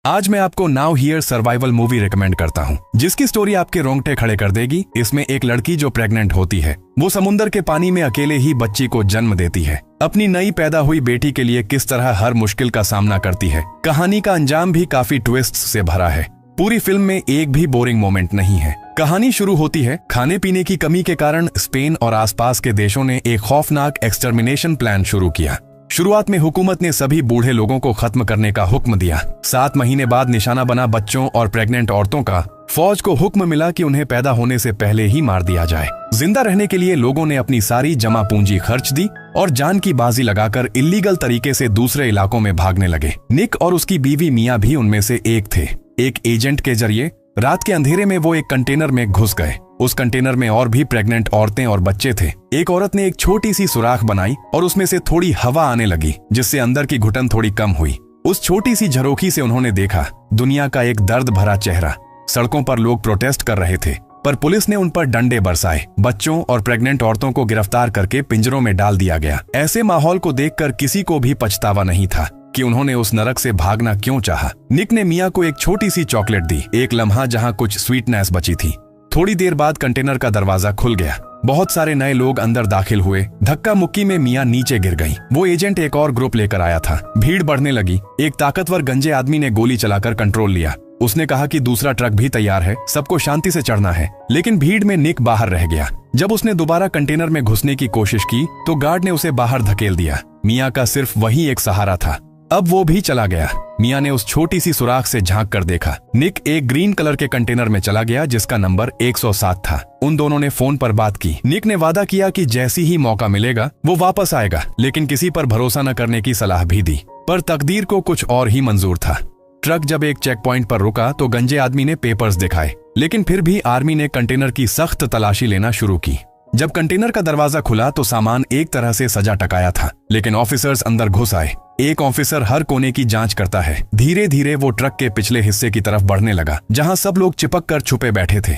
आज मैं आपको now here survival movie recommend करता हूँ, जिसकी स्टोरी आपके रोंगटे खड़े कर देगी। इसमें एक लड़की जो प्रेग्नेंट होती है, वो समुंदर के पानी में अकेले ही बच्ची को जन्म देती है। अपनी नई पैदा हुई बेटी के लिए किस तरह हर मुश्किल का सामना करती है। कहानी का अंजाम भी काफी ट्विस्ट्स से भरा है। पूरी फिल्म में एक भी बोरिंग मोमेंट नहीं है। कहानी शुरू होती है, खाने पीने की कमी के कारण स्पेन और आसपास के देशों ने एक खौफनाक एक्सटर्मिनेशन प्लान शुरू किया। शुरुआत में हुकूमत ने सभी बूढ़े लोगों को खत्म करने का हुक्म दिया। 7 महीने बाद निशाना बना बच्चों और प्रेग्नेंट औरतों का फौज को हुक्म मिला कि उन्हें पैदा होने से पहले ही मार दिया जाए। जिंदा रहने के लिए लोगों ने अपनी सारी जमा पूंजी खर्च दी और जान की बाजी लगाकर इल्लीगल तरीके से दूसरे इलाकों में भागने लगे। निक और उसकी बीवी मिया भी उनमें से एक थे। एक एजेंट के जरिए रात के अंधेरे में वो एक कंटेनर में घुस गए। उस कंटेनर में और भी प्रेग्नेंट औरतें और बच्चे थे। एक औरत ने एक छोटी सी सुराख बनाई और उसमें से थोड़ी हवा आने लगी, जिससे अंदर की घुटन थोड़ी कम हुई। उस छोटी सी झरोखी से उन्होंने देखा दुनिया का एक दर्द भरा चेहरा। सड़कों पर लोग प्रोटेस्ट कर रहे थे, पर पुलिस ने उन पर डंडे बरसाए। बच्चों और प्रेग्नेंट औरतों को गिरफ्तार करके पिंजरों में डाल दिया गया। ऐसे माहौल को देखकर किसी को भी पछतावा नहीं था कि उन्होंने उस नरक से भागना क्यों चाहा। निक ने मिया को एक छोटी सी चॉकलेट दी, एक लम्हा जहां कुछ स्वीटनेस बची थी। थोड़ी देर बाद कंटेनर का दरवाजा खुल गया। बहुत सारे नए लोग अंदर दाखिल हुए। धक्का मुक्की में मिया नीचे गिर गई। वो एजेंट एक और ग्रुप लेकर आया था। भीड़ बढ़ने लगी। एक ताकतवर गंजे आदमी ने गोली चलाकर कंट्रोल लिया। उसने कहा कि दूसरा ट्रक भी तैयार है, सबको शांति से चढ़ना है। लेकिन भीड़ में निक बाहर रह गया। जब उसने दोबारा कंटेनर में घुसने की कोशिश की तो गार्ड ने उसे बाहर धकेल दिया। मिया का सिर्फ वही एक सहारा था। अब वो भी चला गया। मिया ने उस छोटी सी सुराख से झांक कर देखा। निक एक ग्रीन कलर के कंटेनर में चला गया जिसका नंबर 107 था। उन दोनों ने फोन पर बात की। निक ने वादा किया कि जैसी ही मौका मिलेगा वो वापस आएगा, लेकिन किसी पर भरोसा न करने की सलाह भी दी। पर तकदीर को कुछ और ही मंजूर था। ट्रक जब एक चेक पॉइंट पर रुका तो गंजे आदमी ने पेपर्स दिखाए, लेकिन फिर भी आर्मी ने कंटेनर की सख्त तलाशी लेना शुरू की। जब कंटेनर का दरवाजा खुला तो सामान एक तरह से सजा टकाया था, लेकिन ऑफिसर्स अंदर घुस आए। एक ऑफिसर हर कोने की जांच करता है। धीरे धीरे वो ट्रक के पिछले हिस्से की तरफ बढ़ने लगा, जहां सब लोग चिपक कर छुपे बैठे थे।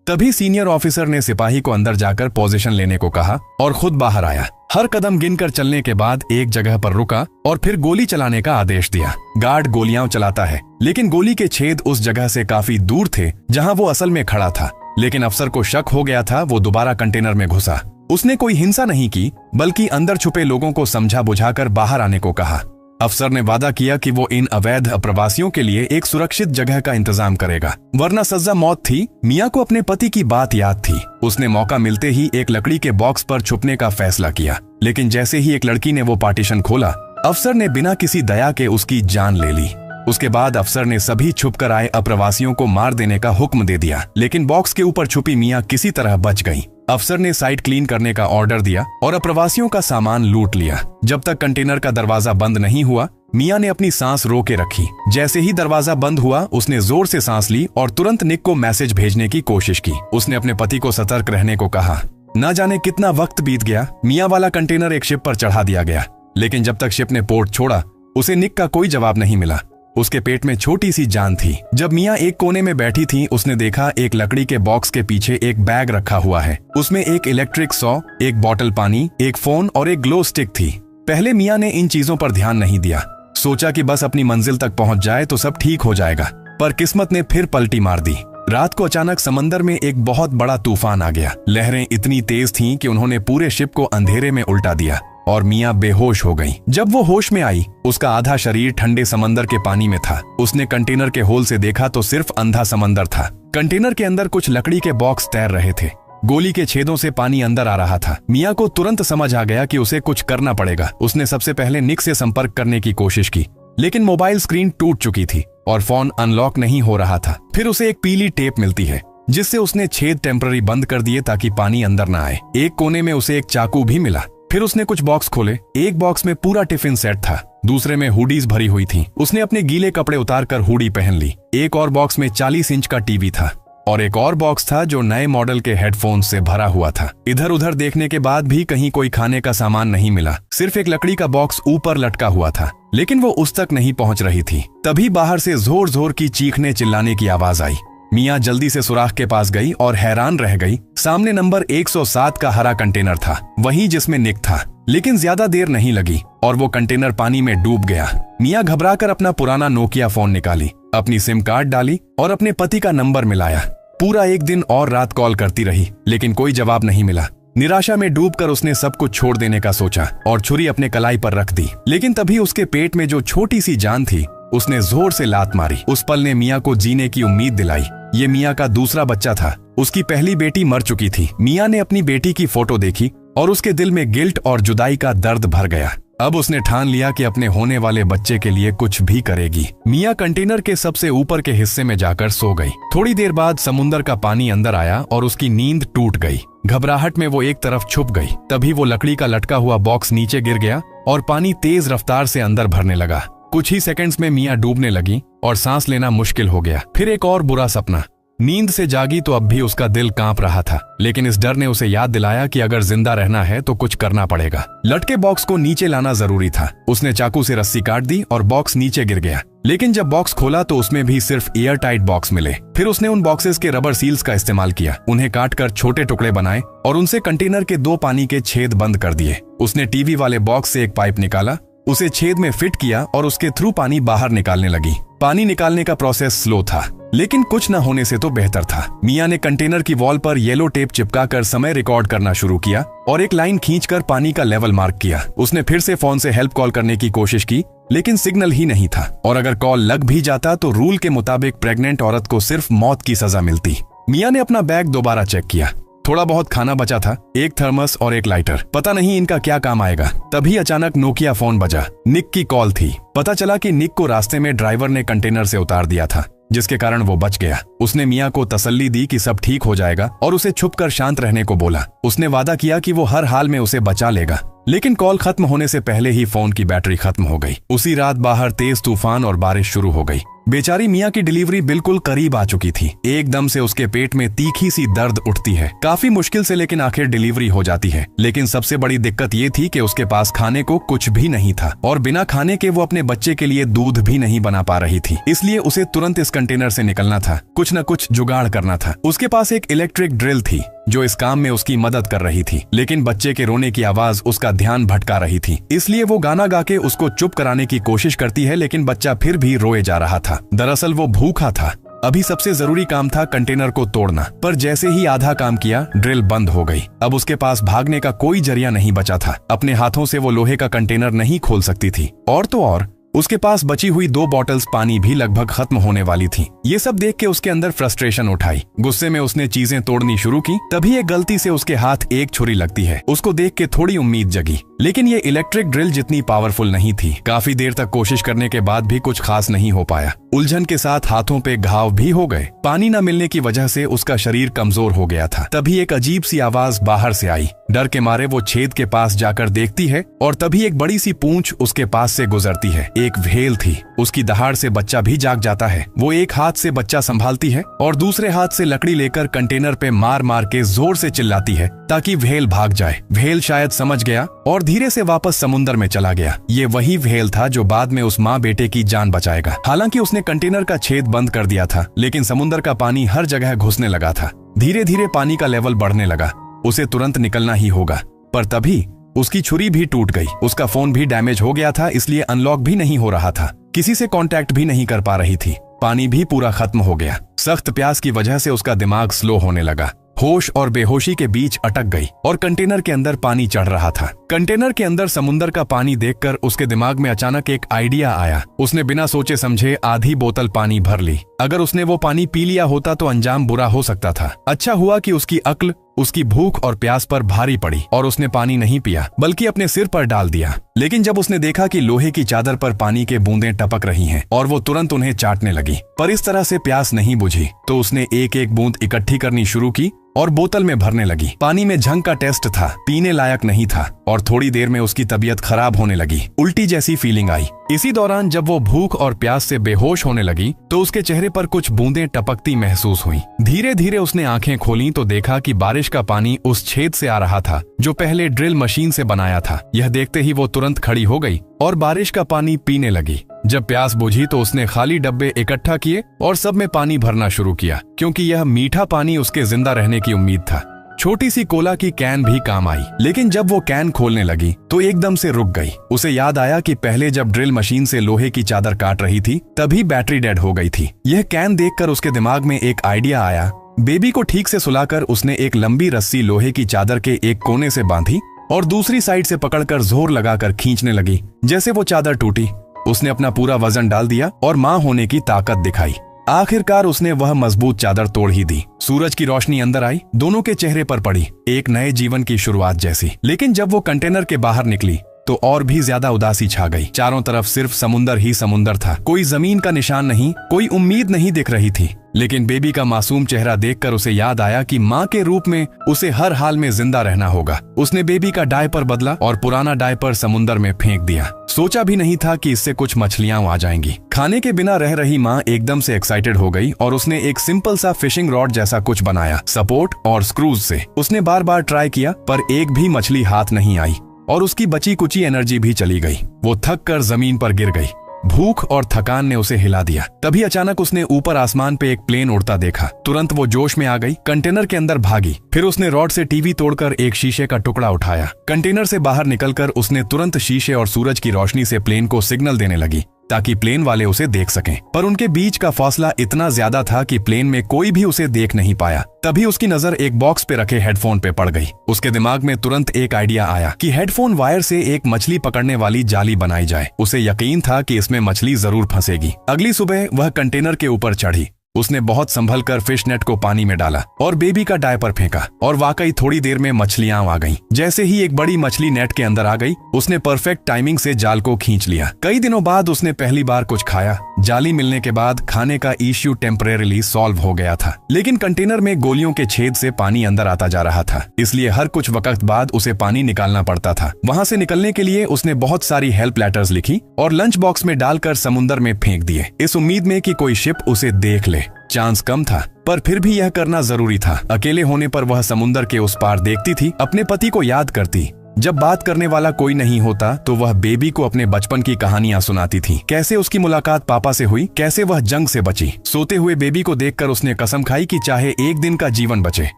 तभी सीनियर ऑफिसर ने सिपाही को अंदर जाकर पोजीशन लेने को कहा और खुद बाहर आया। हर कदम गिनकर चलने के बाद एक जगह पर रुका और फिर गोली चलाने का आदेश दिया। गार्ड गोलियां चलाता है, लेकिन गोली के छेद उस जगह से काफी दूर थे जहां वो असल में खड़ा था। लेकिन अफसर को शक हो गया था। वो दोबारा कंटेनर में घुसा। उसने कोई हिंसा नहीं की, बल्कि अंदर छुपे लोगों को समझा बुझाकर बाहर आने को कहा। अफसर ने वादा किया कि वो इन अवैध अप्रवासियों के लिए एक सुरक्षित जगह का इंतजाम करेगा, वरना सजा मौत थी। मिया को अपने पति की बात याद थी। उसने मौका मिलते ही एक लकड़ी के बॉक्स पर छुपने का फैसला किया, लेकिन जैसे ही एक लड़की ने वो पार्टीशन खोला, अफसर ने बिना किसी दया के उसकी जान ले ली। उसके बाद अफसर ने सभी छुपकर आए अप्रवासियों को मार देने का हुक्म दे दिया, लेकिन बॉक्स के ऊपर छुपी मिया किसी तरह बच गई। अफसर ने साइट क्लीन करने का ऑर्डर दिया और अप्रवासियों का सामान लूट लिया। जब तक कंटेनर का दरवाजा बंद नहीं हुआ, मिया ने अपनी सांस रोके रखी। जैसे ही दरवाजा बंद हुआ, उसने जोर से सांस ली और तुरंत निक को मैसेज भेजने की कोशिश की। उसने अपने पति को सतर्क रहने को कहा। न जाने कितना वक्त बीत गया। मिया वाला कंटेनर एक शिप पर चढ़ा दिया गया, लेकिन जब तक शिप ने पोर्ट छोड़ा, उसे निक का कोई जवाब नहीं मिला। उसके पेट में छोटी सी जान थी। जब मिया एक कोने में बैठी थी, उसने देखा एक लकड़ी के बॉक्स के पीछे एक बैग रखा हुआ है। उसमें एक इलेक्ट्रिक सॉ, एक बोतल पानी, एक फोन और एक ग्लो स्टिक थी। पहले मिया ने इन चीजों पर ध्यान नहीं दिया। सोचा कि बस अपनी मंजिल तक पहुंच जाए तो सब ठीक हो जाएगा, पर किस्मत ने फिर पलटी मार दी। रात को अचानक समंदर में एक बहुत बड़ा तूफान आ गया। लहरें इतनी तेज थीं कि उन्होंने पूरे शिप को अंधेरे में उल्टा दिया और मिया बेहोश हो गई। जब वो होश में आई, उसका आधा शरीर ठंडे समंदर के पानी में था। उसने कंटेनर के होल से देखा तो सिर्फ अंधा समंदर था। कंटेनर के अंदर कुछ लकड़ी के बॉक्स तैर रहे थे। गोली के छेदों से पानी अंदर आ रहा था। मिया को तुरंत समझ आ गया कि उसे कुछ करना पड़ेगा। उसने सबसे पहले निक से संपर्क करने की कोशिश की, लेकिन मोबाइल स्क्रीन टूट चुकी थी और फोन अनलॉक नहीं हो रहा था। फिर उसे एक पीली टेप मिलती है, जिससे उसने छेद टेम्पररी बंद कर दिए ताकि पानी अंदर न आए। एक कोने में उसे एक चाकू भी मिला। फिर उसने कुछ बॉक्स खोले। एक बॉक्स में पूरा टिफिन सेट था, दूसरे में हुडीज भरी हुई थी। उसने अपने गीले कपड़े उतारकर हुडी पहन ली। एक और बॉक्स में 40 इंच का टीवी था और एक और बॉक्स था जो नए मॉडल के हेडफोन से भरा हुआ था। इधर उधर देखने के बाद भी कहीं कोई खाने का सामान नहीं मिला। सिर्फ एक लकड़ी का बॉक्स ऊपर लटका हुआ था, लेकिन वो उस तक नहीं पहुंच रही थी। तभी बाहर से जोर जोर की चीखने चिल्लाने की आवाज आई। मिया जल्दी से सुराख के पास गई और हैरान रह गई। सामने नंबर 107 का हरा कंटेनर था, वही जिसमें निक था। लेकिन ज्यादा देर नहीं लगी और वो कंटेनर पानी में डूब गया। मिया घबराकर अपना पुराना नोकिया फोन निकाली। अपनी सिम कार्ड डाली और अपने पति का नंबर मिलाया। पूरा एक दिन और रात कॉल करती रही, लेकिन कोई जवाब नहीं मिला। निराशा में डूबकर उसने सब कुछ छोड़ देने का सोचा और छुरी अपने कलाई पर रख दी। लेकिन तभी उसके पेट में जो छोटी सी जान थी, उसने जोर से लात मारी। उस पल ने मिया को जीने की उम्मीद दिलाई। ये मिया का दूसरा बच्चा था। उसकी पहली बेटी मर चुकी थी। मिया ने अपनी बेटी की फोटो देखी और उसके दिल में गिल्ट और जुदाई का दर्द भर गया। अब उसने ठान लिया कि अपने होने वाले बच्चे के लिए कुछ भी करेगी। मिया कंटेनर के सबसे ऊपर के हिस्से में जाकर सो गई। थोड़ी देर बाद समुंदर का पानी अंदर आया और उसकी नींद टूट गई। घबराहट में वो एक तरफ छुप गई। तभी वो लकड़ी का लटका हुआ बॉक्स नीचे गिर गया और पानी तेज रफ्तार से अंदर भरने लगा। कुछ ही सेकंड्स में मिया डूबने लगी और सांस लेना मुश्किल हो गया। फिर एक और बुरा सपना। नींद से जागी तो अब भी उसका दिल कांप रहा था, लेकिन इस डर ने उसे याद दिलाया कि अगर जिंदा रहना है तो कुछ करना पड़ेगा। लटके बॉक्स को नीचे लाना जरूरी था। उसने चाकू से रस्सी काट दी और बॉक्स नीचे गिर गया। लेकिन जब बॉक्स खोला तो उसमें भी सिर्फ एयर टाइट बॉक्स मिले। फिर उसने उन बॉक्सेस के रबर सील्स का इस्तेमाल किया, उन्हें काटकर छोटे टुकड़े बनाए और उनसे कंटेनर के 2 पानी के छेद बंद कर दिए। उसने टीवी वाले बॉक्स से एक पाइप निकाला, उसे छेद में फिट किया और उसके थ्रू पानी बाहर निकालने लगी। पानी निकालने का प्रोसेस स्लो था, लेकिन कुछ न होने से तो बेहतर था। मिया ने कंटेनर की वॉल पर येलो टेप चिपकाकर समय रिकॉर्ड करना शुरू किया और एक लाइन खींचकर पानी का लेवल मार्क किया। उसने फिर से फोन से हेल्प कॉल करने की कोशिश की, लेकिन सिग्नल ही नहीं था और अगर कॉल लग भी जाता तो रूल के मुताबिक प्रेग्नेंट औरत को सिर्फ मौत की सजा मिलती। मिया ने अपना बैग दोबारा चेक किया। थोड़ा बहुत खाना बचा था, एक थर्मस और एक लाइटर। पता नहीं इनका क्या काम आएगा। तभी अचानक नोकिया फोन बजा। निक की कॉल थी। पता चला कि निक को रास्ते में ड्राइवर ने कंटेनर से उतार दिया था, जिसके कारण वो बच गया। उसने मिया को तसल्ली दी कि सब ठीक हो जाएगा और उसे छुपकर शांत रहने को बोला। उसने वादा किया कि वो हर हाल में उसे बचा लेगा। लेकिन कॉल खत्म होने से पहले ही फोन की बैटरी खत्म हो गई। उसी रात बाहर तेज तूफान और बारिश शुरू हो गई। बेचारी मिया की डिलीवरी बिल्कुल करीब आ चुकी थी। एकदम से उसके पेट में तीखी सी दर्द उठती है। काफी मुश्किल से लेकिन आखिर डिलीवरी हो जाती है। लेकिन सबसे बड़ी दिक्कत ये थी कि उसके पास खाने को कुछ भी नहीं था और बिना खाने के वो अपने बच्चे के लिए दूध भी नहीं बना पा रही थी। इसलिए उसे तुरंत इस कंटेनर से निकलना था। कुछ न कुछ जुगाड़ करना था। उसके पास एक इलेक्ट्रिक ड्रिल थी जो इस काम में उसकी मदद कर रही थी, लेकिन बच्चे के रोने की आवाज उसका ध्यान भटका रही थी। इसलिए वो गाना गा के उसको चुप कराने की कोशिश करती है, लेकिन बच्चा फिर भी रोए जा रहा था। दरअसल वो भूखा था। अभी सबसे जरूरी काम था कंटेनर को तोड़ना, पर जैसे ही आधा काम किया ड्रिल बंद हो गई। अब उसके पास भागने का कोई जरिया नहीं बचा था। अपने हाथों से वो लोहे का कंटेनर नहीं खोल सकती थी और तो और उसके पास बची हुई 2 बॉटल्स पानी भी लगभग खत्म होने वाली थी। ये सब देख के उसके अंदर फ्रस्ट्रेशन उठाई। गुस्से में उसने चीजें तोड़नी शुरू की। तभी एक गलती से उसके हाथ एक छुरी लगती है। उसको देख के थोड़ी उम्मीद जगी, लेकिन ये इलेक्ट्रिक ड्रिल जितनी पावरफुल नहीं थी। काफी देर तक कोशिश करने के बाद भी कुछ खास नहीं हो पाया। उलझन के साथ हाथों पे घाव भी हो गए। पानी न मिलने की वजह से उसका शरीर कमजोर हो गया था। तभी एक अजीब सी आवाज बाहर से आई। डर के मारे वो छेद के पास जाकर देखती है और तभी एक बड़ी सी पूंछ उसके पास से गुजरती है। एक व्हेल थी। उसकी दहाड़ से बच्चा भी जाग जाता है। वो एक हाथ से बच्चा संभालती है और दूसरे हाथ से लकड़ी लेकर कंटेनर पे मार मार के जोर से चिल्लाती है ताकि व्हेल भाग जाए। व्हेल शायद समझ गया और धीरे से वापस समुंदर में चला गया। ये वही व्हेल था जो बाद में उस माँ बेटे की जान बचाएगा। हालांकि उसने कंटेनर का छेद बंद कर दिया था, लेकिन समुंदर का पानी हर जगह घुसने लगा था। धीरे धीरे पानी का लेवल बढ़ने लगा। उसे तुरंत निकलना ही होगा। पर तभी उसकी छुरी भी टूट गई। उसका फोन भी डैमेज हो गया था, इसलिए अनलॉक भी नहीं हो रहा था। किसी से कांटेक्ट भी नहीं कर पा रही थी। पानी भी पूरा खत्म हो गया। सख्त प्यास की वजह से उसका दिमाग स्लो होने लगा। होश और बेहोशी के बीच अटक गई और कंटेनर के अंदर पानी चढ़ रहा था। कंटेनर के अंदर समुंदर का पानी देखकर उसके दिमाग में अचानक एक आइडिया आया। उसने बिना सोचे समझे आधी बोतल पानी भर ली। अगर उसने वो पानी पी लिया होता तो अंजाम बुरा हो सकता था। अच्छा हुआ कि उसकी अक्ल उसकी भूख और प्यास पर भारी पड़ी और उसने पानी नहीं पिया, बल्कि अपने सिर पर डाल दिया। लेकिन जब उसने देखा कि लोहे की चादर पर पानी के बूंदें टपक रही हैं और वो तुरंत उन्हें चाटने लगी, पर इस तरह से प्यास नहीं बुझी, तो उसने एक एक बूंद इकट्ठी करनी शुरू की और बोतल में भरने लगी। पानी में झंग का टेस्ट था, पीने लायक नहीं था और थोड़ी देर में उसकी तबीयत खराब होने लगी। उल्टी जैसी फीलिंग आई। इसी दौरान जब वो भूख और प्यास से बेहोश होने लगी तो उसके चेहरे पर कुछ बूंदें टपकती महसूस हुई। धीरे धीरे उसने आंखें खोली तो देखा कि बारिश का पानी उस छेद से आ रहा था जो पहले ड्रिल मशीन से बनाया था। यह देखते ही वो तुरंत खड़ी हो गई और बारिश का पानी पीने लगी। जब प्यास बुझी तो उसने खाली डब्बे इकट्ठा किए और सब में पानी भरना शुरू किया, क्योंकि यह मीठा पानी उसके जिंदा रहने की उम्मीद था। छोटी सी कोला की कैन भी काम आई, लेकिन जब वो कैन खोलने लगी तो एकदम से रुक गई। उसे याद आया कि पहले जब ड्रिल मशीन से लोहे की चादर काट रही थी तभी बैटरी डेड हो गई थी। यह कैन देखकर उसके दिमाग में एक आइडिया आया। बेबी को ठीक से सुलाकर उसने एक लंबी रस्सी लोहे की चादर के एक कोने से बांधी और दूसरी साइड से पकड़कर जोर लगाकर खींचने लगी। जैसे वो चादर टूटी, उसने अपना पूरा वजन डाल दिया और माँ होने की ताकत दिखाई। आखिरकार उसने वह मजबूत चादर तोड़ ही दी। सूरज की रोशनी अंदर आई, दोनों के चेहरे पर पड़ी, एक नए जीवन की शुरुआत जैसी। लेकिन जब वो कंटेनर के बाहर निकली तो और भी ज्यादा उदासी छा गई। चारों तरफ सिर्फ समुंदर ही समुंदर था, कोई जमीन का निशान नहीं, कोई उम्मीद नहीं दिख रही थी। लेकिन बेबी का मासूम चेहरा देखकर उसे याद आया कि माँ के रूप में उसे हर हाल में जिंदा रहना होगा। उसने बेबी का डायपर बदला और पुराना डायपर समुंदर में फेंक दिया। सोचा भी नहीं था कि इससे कुछ मछलियां आ जाएंगी। खाने के बिना रह रही माँ एकदम से एक्साइटेड हो गई और उसने एक सिंपल सा फिशिंग रॉड जैसा कुछ बनाया। सपोर्ट और स्क्रूज से उसने बार बार ट्राई किया पर एक भी मछली हाथ नहीं आई और उसकी बची कुची एनर्जी भी चली गई। वो थक कर जमीन पर गिर गई। भूख और थकान ने उसे हिला दिया। तभी अचानक उसने ऊपर आसमान पे एक प्लेन उड़ता देखा। तुरंत वो जोश में आ गई, कंटेनर के अंदर भागी। फिर उसने रॉड से टीवी तोड़कर एक शीशे का टुकड़ा उठाया। कंटेनर से बाहर निकलकर उसने तुरंत शीशे और सूरज की रोशनी से प्लेन को सिग्नल देने लगी ताकि प्लेन वाले उसे देख सकें। पर उनके बीच का फासला इतना ज्यादा था कि प्लेन में कोई भी उसे देख नहीं पाया। तभी उसकी नजर एक बॉक्स पे रखे हेडफोन पे पड़ गई। उसके दिमाग में तुरंत एक आइडिया आया कि हेडफोन वायर से एक मछली पकड़ने वाली जाली बनाई जाए। उसे यकीन था कि इसमें मछली जरूर फंसेगी। अगली सुबह वह कंटेनर के ऊपर चढ़ी। उसने बहुत संभल कर फिश नेट को पानी में डाला और बेबी का डायपर फेंका और वाकई थोड़ी देर में मछलियां आ गईं। जैसे ही एक बड़ी मछली नेट के अंदर आ गई, उसने परफेक्ट टाइमिंग से जाल को खींच लिया। कई दिनों बाद उसने पहली बार कुछ खाया। जाली मिलने के बाद खाने का इश्यू टेम्परेरीली सॉल्व हो गया था, लेकिन कंटेनर में गोलियों के छेद से पानी अंदर आता जा रहा था, इसलिए हर कुछ वक्त बाद उसे पानी निकालना पड़ता था। वहां से निकलने के लिए उसने बहुत सारी हेल्प लेटर्स लिखी और लंच बॉक्स में डालकर समुद्र में फेंक दिए, इस उम्मीद में कि कोई शिप उसे देख ले। चांस कम था पर फिर भी यह करना जरूरी था। अकेले होने पर वह समुद्र के उस पार देखती थी, अपने पति को याद करती। जब बात करने वाला कोई नहीं होता तो वह बेबी को अपने बचपन की कहानियां सुनाती थी। कैसे उसकी मुलाकात पापा से हुई, कैसे वह जंग से बची। सोते हुए बेबी को देखकर उसने कसम खाई कि चाहे एक दिन का जीवन बचे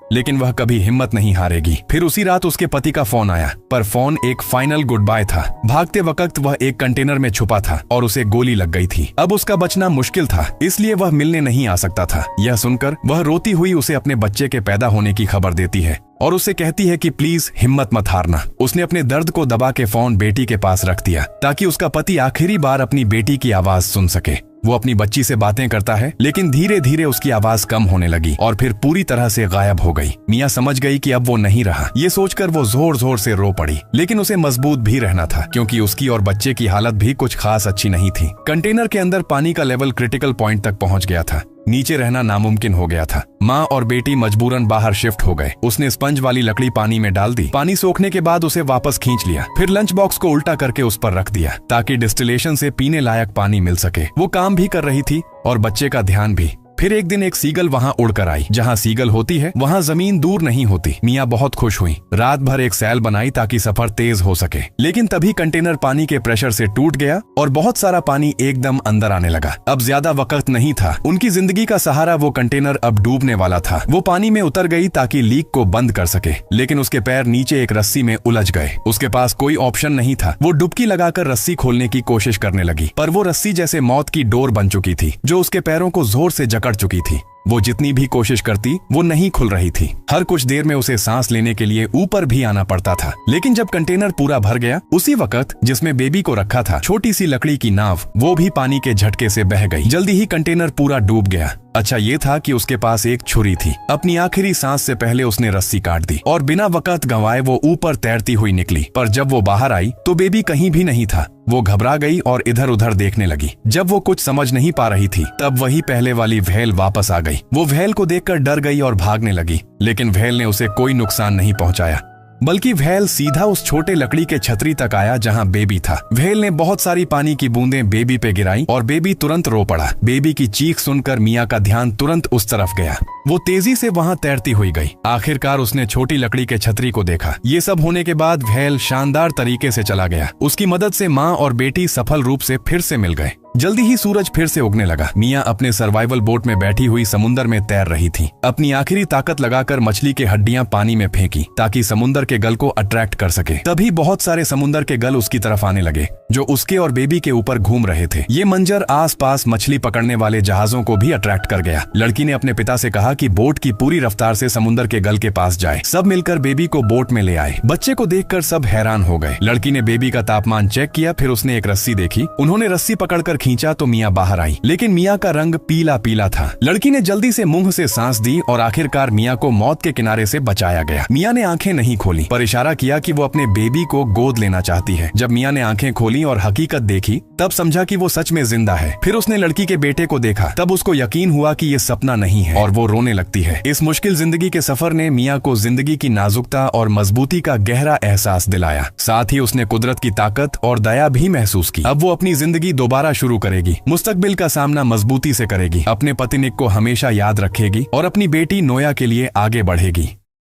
लेकिन वह कभी हिम्मत नहीं हारेगी। फिर उसी रात उसके पति का फोन आया, पर फोन एक फाइनल गुड बाय था। भागते वक्त वह एक कंटेनर में छुपा था और उसे गोली लग गई थी। अब उसका बचना मुश्किल था, इसलिए वह मिलने नहीं आ सकता था। यह सुनकर वह रोती हुई उसे अपने बच्चे के पैदा होने की खबर देती है और उससे कहती है कि प्लीज हिम्मत मत हारना। उसने अपने दर्द को दबा के फोन बेटी के पास रख दिया ताकि उसका पति आखिरी बार अपनी बेटी की आवाज सुन सके। वो अपनी बच्ची से बातें करता है, लेकिन धीरे धीरे उसकी आवाज कम होने लगी और फिर पूरी तरह से गायब हो गई। मियाँ समझ गई कि अब वो नहीं रहा। ये सोचकर वो जोर जोर से रो पड़ी, लेकिन उसे मजबूत भी रहना था क्योंकि उसकी और बच्चे की हालत भी कुछ खास अच्छी नहीं थी। कंटेनर के अंदर पानी का लेवल क्रिटिकल पॉइंट तक पहुंच गया था। नीचे रहना नामुमकिन हो गया था। माँ और बेटी मजबूरन बाहर शिफ्ट हो गए। उसने स्पंज वाली लकड़ी पानी में डाल दी। पानी सोखने के बाद उसे वापस खींच लिया। फिर लंच बॉक्स को उल्टा करके उस पर रख दिया ताकि डिस्टिलेशन से पीने लायक पानी मिल सके। वो काम भी कर रही थी और बच्चे का ध्यान भी। फिर एक दिन एक सीगल वहां उड़कर आई। जहां सीगल होती है वहां जमीन दूर नहीं होती। मियाँ बहुत खुश हुई। रात भर एक सैल बनाई ताकि सफर तेज हो सके। लेकिन तभी कंटेनर पानी के प्रेशर से टूट गया और बहुत सारा पानी एकदम अंदर आने लगा। अब ज्यादा वक्त नहीं था। उनकी जिंदगी का सहारा वो कंटेनर अब डूबने वाला था। वो पानी में उतर गई ताकि लीक को बंद कर सके, लेकिन उसके पैर नीचे एक रस्सी में उलझ गए। उसके पास कोई ऑप्शन नहीं था। वो डुबकी लगाकर रस्सी खोलने की कोशिश करने लगी, पर वो रस्सी जैसे मौत की डोर बन चुकी थी जो उसके पैरों को जोर से जकड़ चुकी थी। वो जितनी भी कोशिश करती वो नहीं खुल रही थी। हर कुछ देर में उसे सांस लेने के लिए ऊपर भी आना पड़ता था। लेकिन जब कंटेनर पूरा भर गया, उसी वक्त जिसमें बेबी को रखा था, छोटी सी लकड़ी की नाव, वो भी पानी के झटके से बह गई। जल्दी ही कंटेनर पूरा डूब गया। अच्छा ये था कि उसके पास एक छुरी थी। अपनी आखिरी सांस से पहले उसने रस्सी काट दी और बिना वक्त गंवाए वो ऊपर तैरती हुई निकली। पर जब वो बाहर आई तो बेबी कहीं भी नहीं था। वो घबरा गई और इधर उधर देखने लगी। जब वो कुछ समझ नहीं पा रही थी तब वही पहले वाली व्हेल वापस आ गई। वो व्हेल को देखकर डर गई और भागने लगी, लेकिन व्हेल ने उसे कोई नुकसान नहीं पहुंचाया, बल्कि व्हेल सीधा उस छोटे लकड़ी के छतरी तक आया जहां बेबी था। व्हेल ने बहुत सारी पानी की बूंदें बेबी पे गिराई और बेबी तुरंत रो पड़ा। बेबी की चीख सुनकर मियाँ का ध्यान तुरंत उस तरफ गया। वो तेजी से वहां तैरती हुई गई। आखिरकार उसने छोटी लकड़ी के छतरी को देखा। ये सब होने के बाद व्हेल शानदार तरीके से चला गया। उसकी मदद से माँ और बेटी सफल रूप से फिर से मिल गए। जल्दी ही सूरज फिर से उगने लगा। मिया अपने सर्वाइवल बोट में बैठी हुई समुंदर में तैर रही थी। अपनी आखिरी ताकत लगाकर मछली के हड्डियां पानी में फेंकी ताकि समुंदर के गल को अट्रैक्ट कर सके। तभी बहुत सारे समुंदर के गल उसकी तरफ आने लगे जो उसके और बेबी के ऊपर घूम रहे थे। ये मंजर आसपास मछली पकड़ने वाले जहाजों को भी अट्रैक्ट कर गया। लड़की ने अपने पिता से कहा कि बोट की पूरी रफ्तार से समुंदर के गल के पास जाए। सब मिलकर बेबी को बोट में ले आए। बच्चे को देखकर सब हैरान हो गए। लड़की ने बेबी का तापमान चेक किया, फिर उसने एक रस्सी देखी। उन्होंने रस्सी पकड़कर खींचा तो मिया बाहर आई, लेकिन मिया का रंग पीला पीला था। लड़की ने जल्दी से मुंह से सांस दी और आखिरकार मिया को मौत के किनारे से बचाया गया। मिया ने आंखें नहीं खोली पर इशारा किया कि वो अपने बेबी को गोद लेना चाहती है। जब मिया ने आंखें खोली और हकीकत देखी तब समझा कि वो सच में जिंदा है। फिर उसने लड़की के बेटे को देखा, तब उसको यकीन हुआ कि ये सपना नहीं है और वो रोने लगती है। इस मुश्किल जिंदगी के सफर ने मिया को जिंदगी की नाजुकता और मजबूती का गहरा एहसास दिलाया। साथ ही उसने कुदरत की ताकत और दया भी महसूस की। अब वो अपनी जिंदगी दोबारा शुरू करेगी, मुस्तकबिल का सामना मजबूती से करेगी, अपने पति निक को हमेशा याद रखेगी और अपनी बेटी नोया के लिए आगे बढ़ेगी।